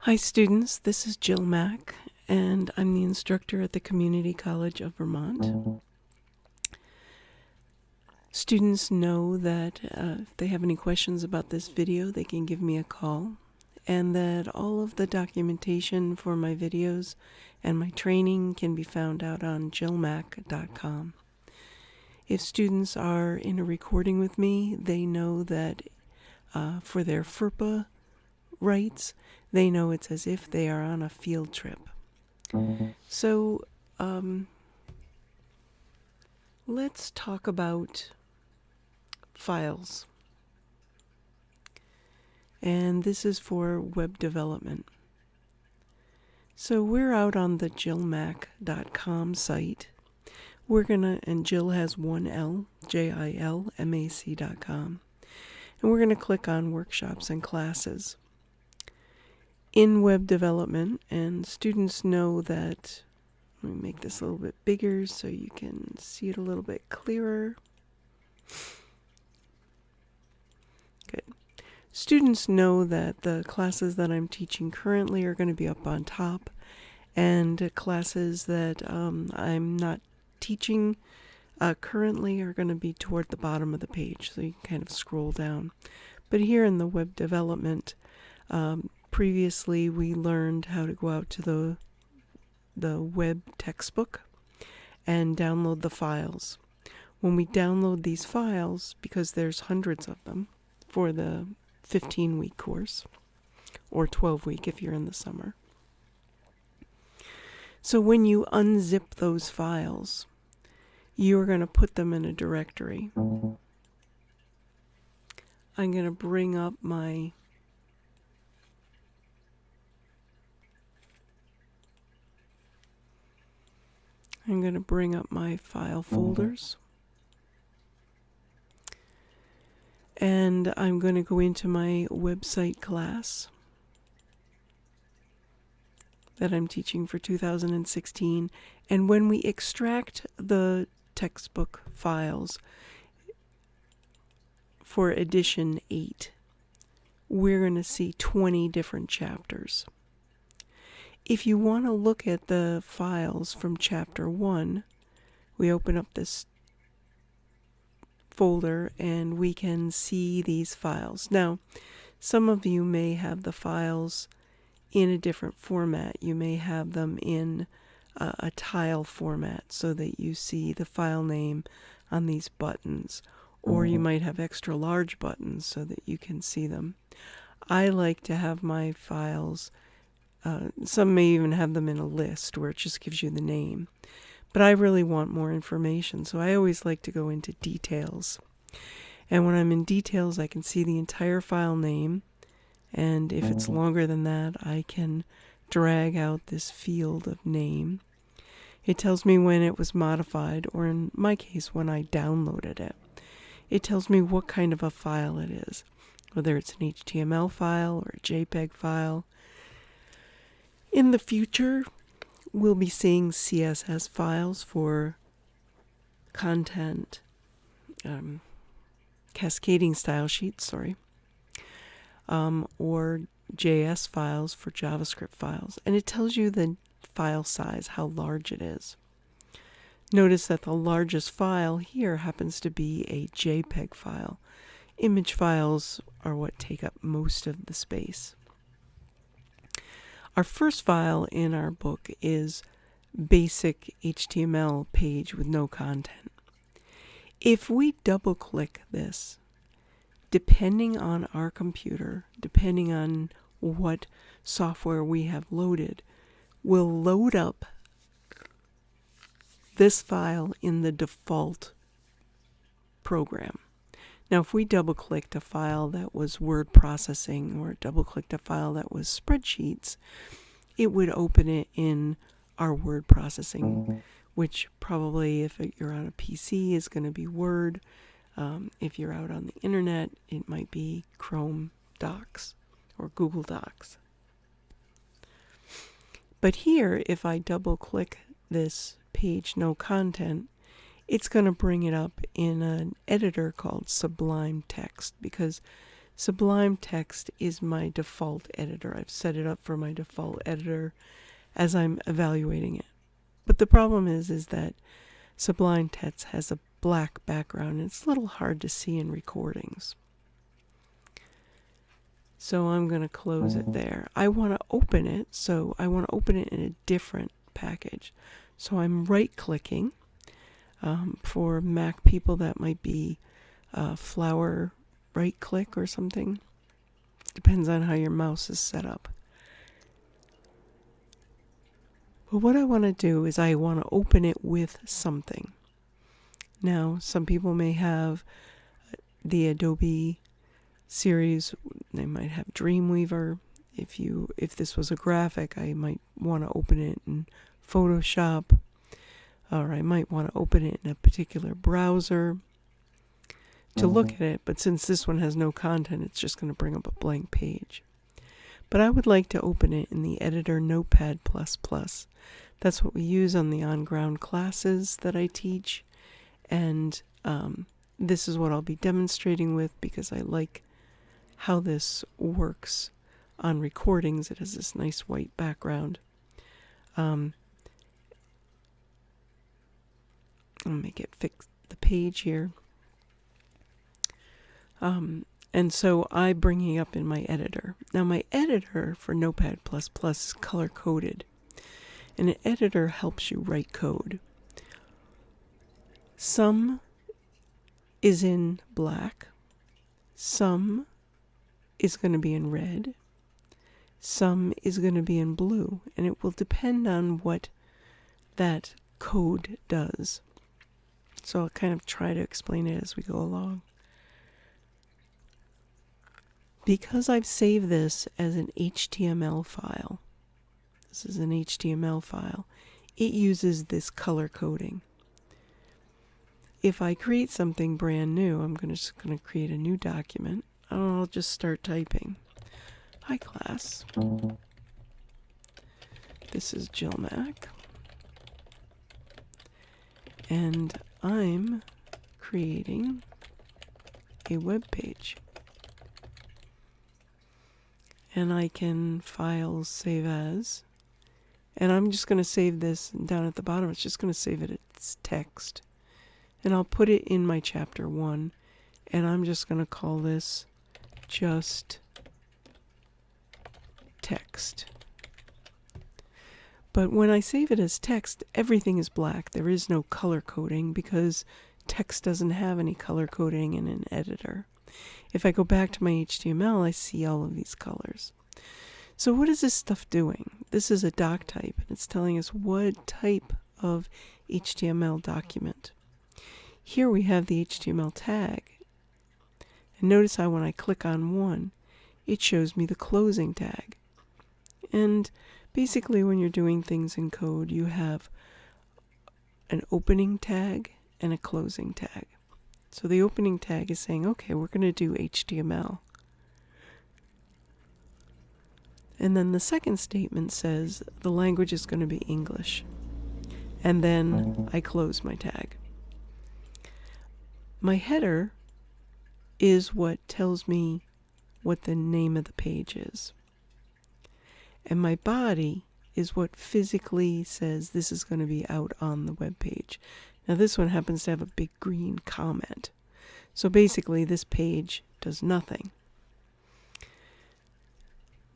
Hi students, this is JilMac, and I'm the instructor at the Community College of Vermont. Students know that if they have any questions about this video, they can give me a call, and that all of the documentation for my videos and my training can be found out on JilMac.com. If students are in a recording with me, they know that for their FERPA rights, they know it's as if they are on a field trip. So let's talk about files. And this is for web development. So we're out on the JilMac.com site. And Jill has one L, JILMAC.com. And we're going to click on workshops and classes. In web development, and students know that, let me make this a little bit bigger so you can see it a little bit clearer. Good. Students know that the classes that I'm teaching currently are going to be up on top, and classes that I'm not teaching currently are going to be toward the bottom of the page, so you can kind of scroll down. But here in the web development, previously we learned how to go out to the web textbook and download the files. When we download these files, because there's hundreds of them for the 15-week course, or 12-week if you're in the summer. So when you unzip those files, you're going to put them in a directory. I'm going to bring up my file folders. And I'm going to go into my website class that I'm teaching for 2016. And when we extract the textbook files for edition 8, we're going to see 20 different chapters. If you want to look at the files from chapter 1, we open up this folder and we can see these files. Now, some of you may have the files in a different format. You may have them in a tile format so that you see the file name on these buttons, or you might have extra large buttons so that you can see them. I like to have my files, some may even have them in a list where it just gives you the name. But I really want more information, so I always like to go into details. And when I'm in details, I can see the entire file name, and if it's longer than that, I can drag out this field of name. It tells me when it was modified, or in my case, when I downloaded it. It tells me what kind of a file it is, whether it's an HTML file or a JPEG file. In the future, we'll be seeing CSS files for content, cascading style sheets, or JS files for JavaScript files. And it tells you the file size, how large it is. Notice that the largest file here happens to be a JPEG file. Image files are what take up most of the space. Our first file in our book is basic HTML page with no content. If we double click this, depending on our computer, depending on what software we have loaded, we'll load up this file in the default program. Now, if we double-clicked a file that was word processing or double-clicked a file that was spreadsheets, it would open it in our word processing, which probably, if you're on a PC, is going to be Word. If you're out on the internet, it might be Chrome Docs or Google Docs. But here, if I double-click this page no content, it's going to bring it up in an editor called Sublime Text, because Sublime Text is my default editor. I've set it up for my default editor as I'm evaluating it. But the problem is that Sublime Text has a black background and it's a little hard to see in recordings. So I'm going to close it there. I want to open it, so I want to open it in a different package. So I'm right-clicking. For Mac people, that might be flower right-click or something. Depends on how your mouse is set up. But what I want to do is I want to open it with something. Now, some people may have the Adobe series. They might have Dreamweaver. If this was a graphic, I might want to open it in Photoshop, or I might want to open it in a particular browser to look at it. But since this one has no content, it's just going to bring up a blank page. But I would like to open it in the editor Notepad++. That's what we use on the on-ground classes that I teach, and this is what I'll be demonstrating with because I like how this works on recordings. It has this nice white background. I'll make it fix the page here. And so I bring it up in my editor. Now my editor for Notepad++ is color-coded. And an editor helps you write code. Some is in black. Some is going to be in red. Some is going to be in blue. And it will depend on what that code does. So I'll kind of try to explain it as we go along. Because I've saved this as an HTML file, this is an HTML file, it uses this color coding. If I create something brand new, I'm just going to create a new document. I'll just start typing. Hi class, this is JilMac, and I'm creating a web page. And I can file, save as, and I'm just going to save this down at the bottom. It's just going to save it as text. And I'll put it in my chapter 1, and I'm just going to call this just text. But when I save it as text, everything is black. There is no color coding because text doesn't have any color coding in an editor. If I go back to my HTML, I see all of these colors. So what is this stuff doing? This is a doc type, and it's telling us what type of HTML document. Here we have the HTML tag. And notice how when I click on one, it shows me the closing tag. And basically when you're doing things in code, you have an opening tag and a closing tag. So the opening tag is saying, okay, we're going to do HTML. And then the second statement says the language is going to be English. And then I close my tag. My header is what tells me what the name of the page is. And my body is what physically says this is going to be out on the web page. Now this one happens to have a big green comment. So basically this page does nothing.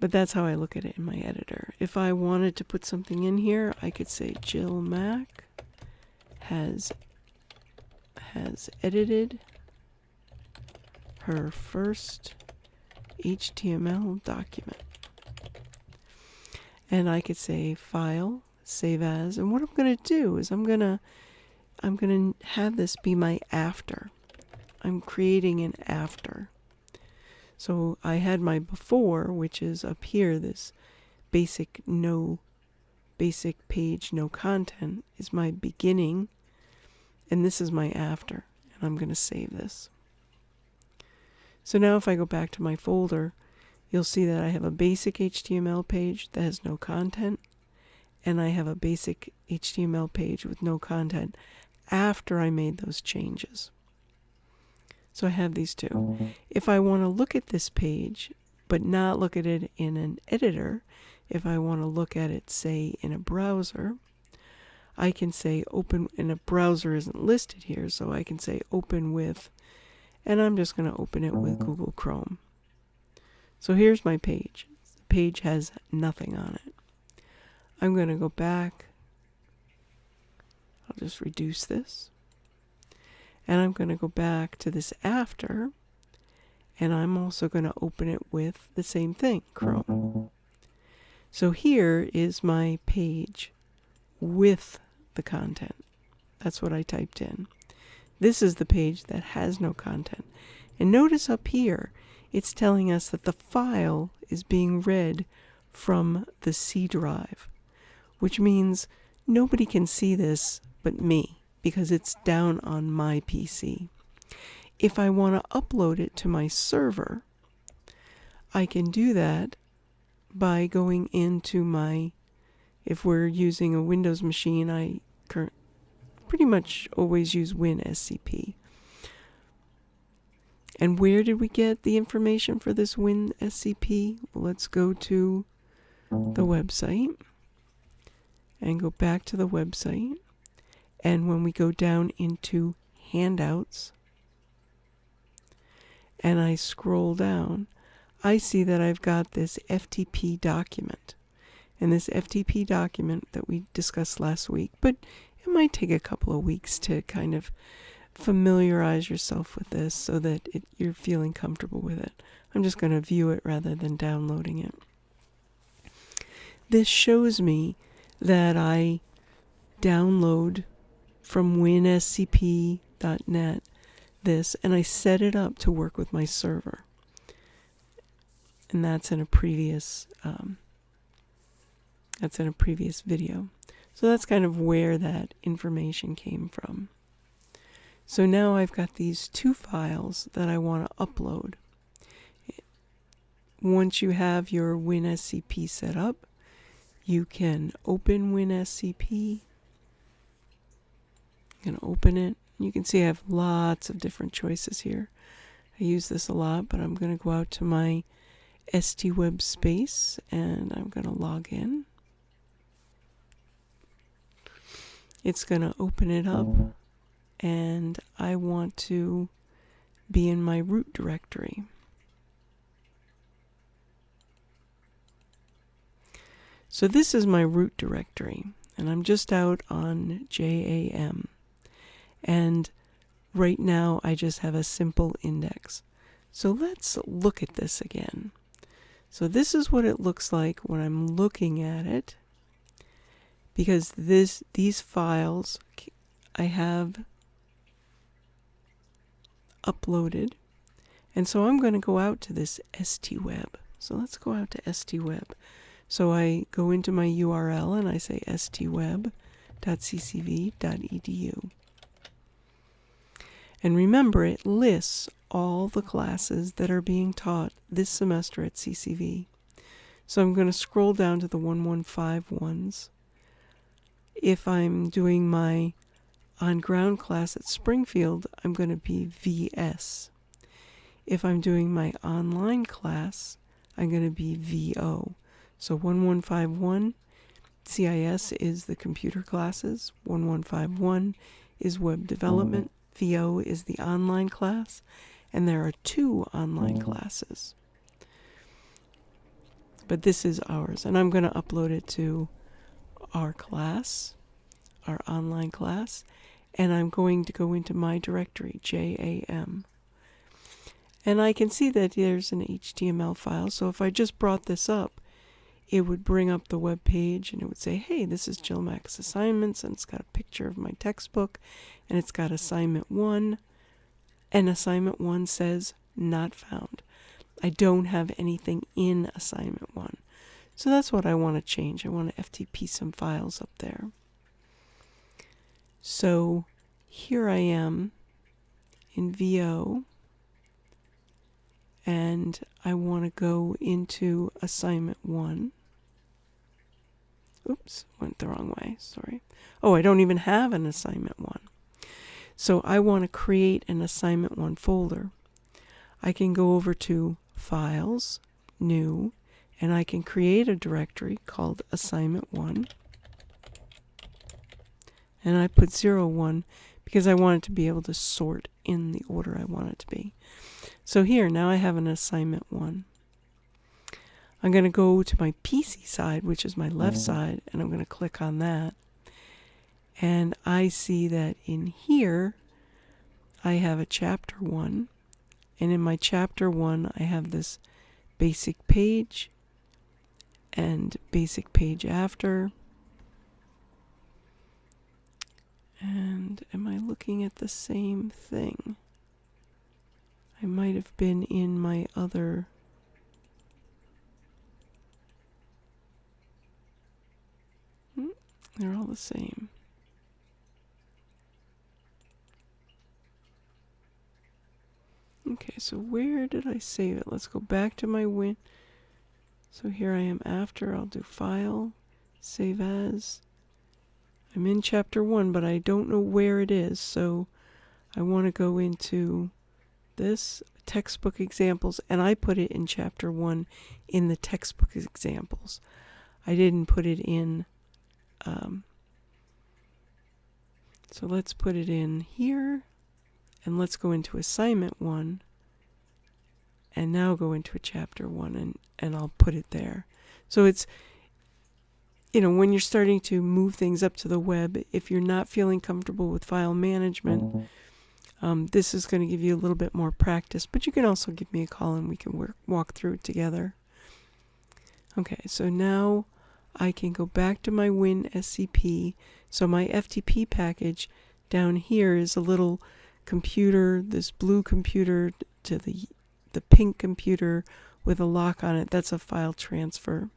But that's how I look at it in my editor. If I wanted to put something in here, I could say JilMac has edited her first HTML document. And I could say file, save as, and what I'm going to do is I'm going to have this be my after. I'm creating an after. So I had my before, which is up here, this basic page, no content, is my beginning, and this is my after, and I'm going to save this. So now if I go back to my folder, you'll see that I have a basic HTML page that has no content, and I have a basic HTML page with no content after I made those changes. So I have these two. If I want to look at this page, but not look at it in an editor, if I want to look at it, say, in a browser, I can say open, and a browser isn't listed here, so I can say open with, and I'm just going to open it with Google Chrome. So here's my page. The page has nothing on it. I'm going to go back. I'll just reduce this. And I'm going to go back to this after, and I'm also going to open it with the same thing, Chrome. So here is my page with the content. That's what I typed in. This is the page that has no content. And notice up here, it's telling us that the file is being read from the C drive, which means nobody can see this but me, because it's down on my PC. If I want to upload it to my server, I can do that by going into my, if we're using a Windows machine, I pretty much always use WinSCP. And where did we get the information for this WinSCP? Well, let's go to the website and go back to the website. And when we go down into handouts and I scroll down, I see that I've got this FTP document. And this FTP document that we discussed last week, but it might take a couple of weeks to kind of familiarize yourself with this so that you're feeling comfortable with it. I'm just going to view it rather than downloading it. This shows me that I download from winscp.net this, and I set it up to work with my server. And that's in a previous video. So that's kind of where that information came from. So now I've got these two files that I want to upload. Once you have your WinSCP set up, you can open WinSCP. I'm going to open it. You can see I have lots of different choices here. I use this a lot, but I'm going to go out to my STWeb space and I'm going to log in. It's going to open it up, and I want to be in my root directory. So this is my root directory, and I'm just out on JAM. And right now I just have a simple index. So let's look at this again. So this is what it looks like when I'm looking at it, because these files I have uploaded. And so I'm going to go out to this STWeb. So let's go out to STWeb. So I go into my URL and I say stweb.ccv.edu. And remember, it lists all the classes that are being taught this semester at CCV. So I'm going to scroll down to the 115 ones. If I'm doing my on-ground class at Springfield, I'm going to be VS. If I'm doing my online class, I'm going to be VO. So 1151 CIS is the computer classes, 1151 is web development, VO is the online class, and there are 2 online classes. But this is ours, and I'm going to upload it to our class, our online class, and I'm going to go into my directory, JAM. And I can see that there's an HTML file, so if I just brought this up, it would bring up the web page and it would say, hey, this is JilMac's assignments, and it's got a picture of my textbook, and it's got assignment 1, and assignment 1 says not found. I don't have anything in assignment 1. So that's what I want to change. I want to FTP some files up there. So here I am in VO, and I want to go into assignment 1. Oops, went the wrong way, sorry. Oh, I don't even have an assignment 1. So I want to create an assignment 1 folder. I can go over to Files, New, and I can create a directory called assignment 1. And I put 0, 1 because I want it to be able to sort in the order I want it to be. So here, now I have an assignment 1. I'm going to go to my PC side, which is my left side, and I'm going to click on that. And I see that in here, I have a chapter 1. And in my chapter 1, I have this basic page and basic page after. And am I looking at the same thing? I might have been in my other. They're all the same. Okay, so where did I save it? Let's go back to my win. So here I am after. I'll do File, Save As. I'm in chapter 1, but I don't know where it is, so I want to go into this, textbook examples, and I put it in chapter 1 in the textbook examples. I didn't put it in, so let's put it in here, and let's go into assignment 1, and now go into a chapter 1, and I'll put it there. So it's, when you're starting to move things up to the web, if you're not feeling comfortable with file management, this is going to give you a little bit more practice, but you can also give me a call and we can walk through it together. Okay, so now I can go back to my WinSCP. So my FTP package down here is a little computer, this blue computer to the pink computer with a lock on it. That's a file transfer.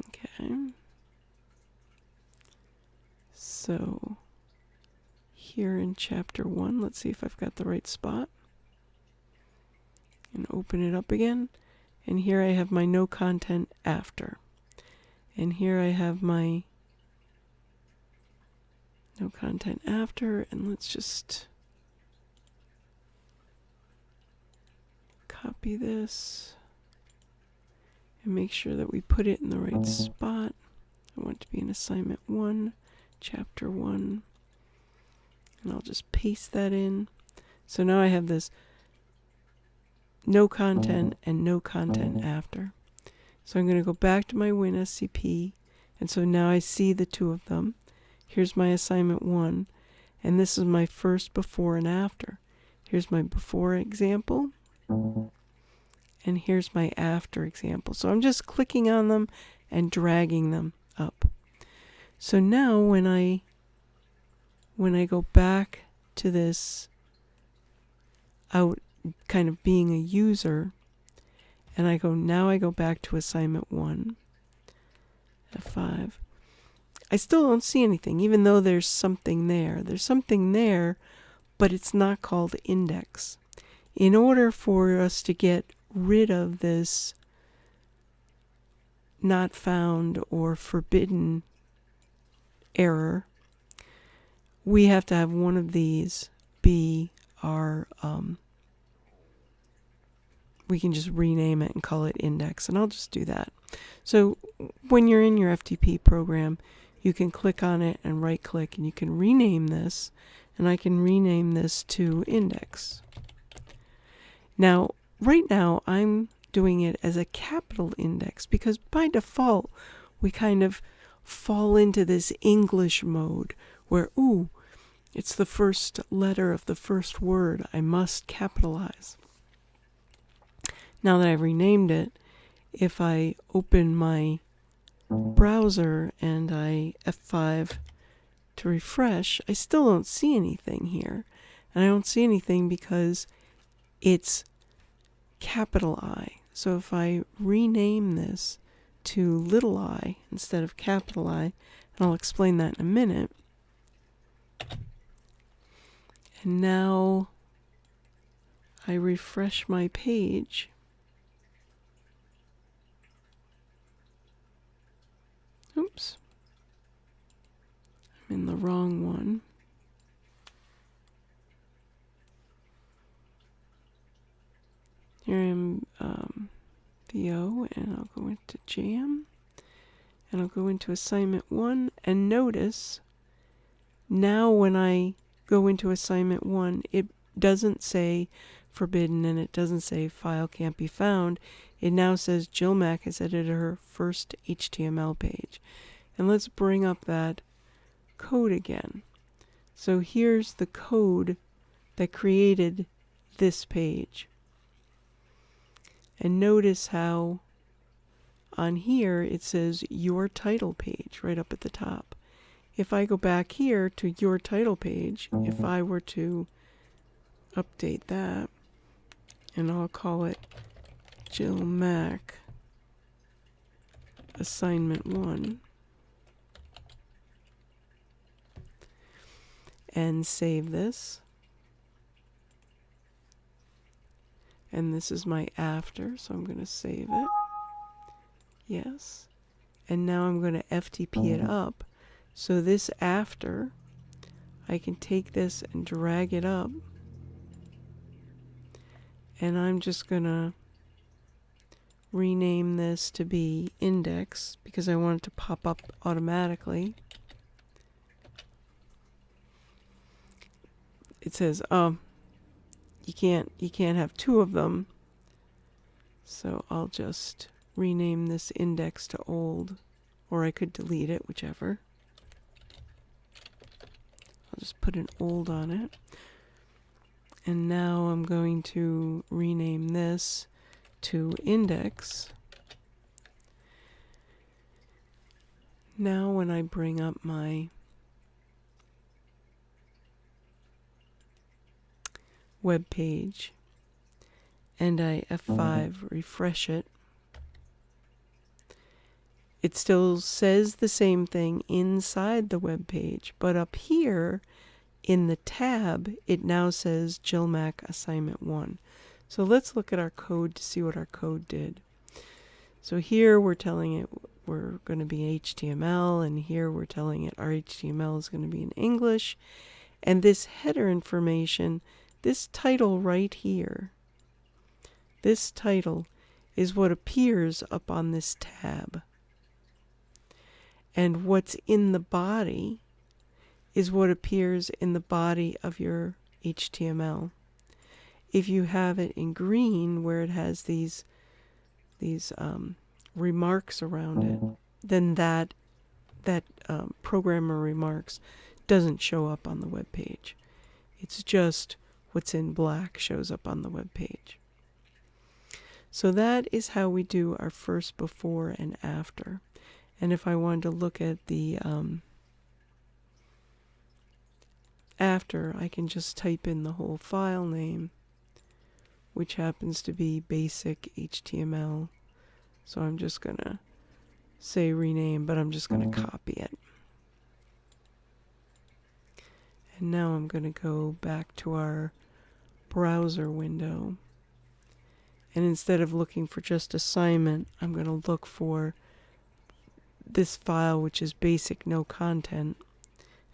Okay. So here in chapter 1, let's see if I've got the right spot. And open it up again. And here I have my no content after. And here I have my no content after. And let's just copy this and make sure that we put it in the right spot. I want it to be in assignment 1, chapter 1. And I'll just paste that in. So now I have this no content and no content after. So I'm going to go back to my WinSCP. And so now I see the two of them. Here's my assignment 1. And this is my first before and after. Here's my before example. And here's my after example. So I'm just clicking on them and dragging them up. So now when I go back to this out kind of being a user, and I go back to assignment 1, F5, I still don't see anything, even though there's something there. There's something there, but it's not called index. In order for us to get rid of this not found or forbidden error, we have to have one of these be our, we can just rename it and call it index, and I'll just do that. So when you're in your FTP program, you can click on it and right click, and you can rename this, and I can rename this to index. Now, right now, I'm doing it as a capital index because by default, we kind of fall into this English mode where, ooh, it's the first letter of the first word. I must capitalize. Now that I've renamed it, if I open my browser and I F5 to refresh, I still don't see anything here. And I don't see anything because it's capital I. So if I rename this to little I instead of capital I, and I'll explain that in a minute. And now I refresh my page. Oops. I'm in the wrong one. VO, and I'll go into Jam, and I'll go into assignment 1, and notice now when I go into assignment 1, it doesn't say forbidden and it doesn't say file can't be found. It now says JilMac has edited her first HTML page. And let's bring up that code again. So here's the code that created this page. And notice how on here it says your title page right up at the top. If I go back here to your title page, if I were to update that, and I'll call it JilMac assignment 1, and save this. And this is my after, so I'm going to save it. Yes. And now I'm going to FTP it up. So this after, I can take this and drag it up. And I'm just going to rename this to be index because I want it to pop up automatically. It says, you can't have two of them. So I'll just rename this index to old, or I could delete it, whichever. I'll just put an old on it. And now I'm going to rename this to index. Now when I bring up my web page and I F5 refresh it, it still says the same thing inside the web page, but up here in the tab it now says JilMac assignment 1. So let's look at our code to see what our code did. So here we're telling it we're going to be HTML, and here we're telling it our HTML is going to be in English, and this header information, this title right here, this title is what appears up on this tab. And what's in the body is what appears in the body of your HTML. If you have it in green where it has these remarks around it, then that programmer remarks doesn't show up on the web page. It's just what's in black shows up on the web page. So that is how we do our first before and after. And if I wanted to look at the after, I can just type in the whole file name, which happens to be basic HTML. So I'm just going to say rename, but I'm just going to copy it. And now I'm going to go back to our browser window. And instead of looking for just assignment, I'm going to look for this file, which is basic no content,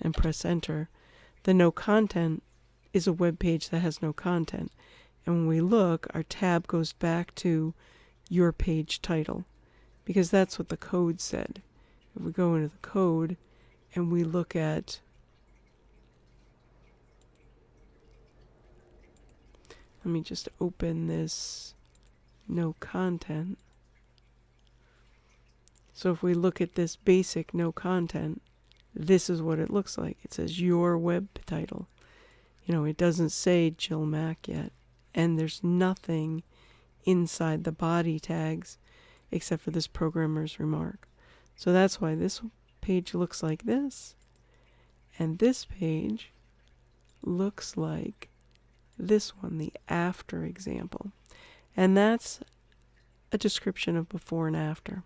and press enter. The no content is a web page that has no content. And when we look, our tab goes back to your page title, because that's what the code said. If we go into the code and we look at, let me just open this no content. So if we look at this basic no content, this is what it looks like. It says your web title. You know, it doesn't say JilMac yet. And there's nothing inside the body tags except for this programmer's remark. So that's why this page looks like this. And this page looks like this one, the after example. And that's a description of before and after.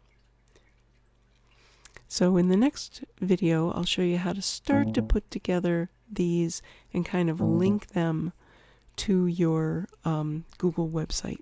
So in the next video, I'll show you how to start to put together these and kind of link them to your Google website.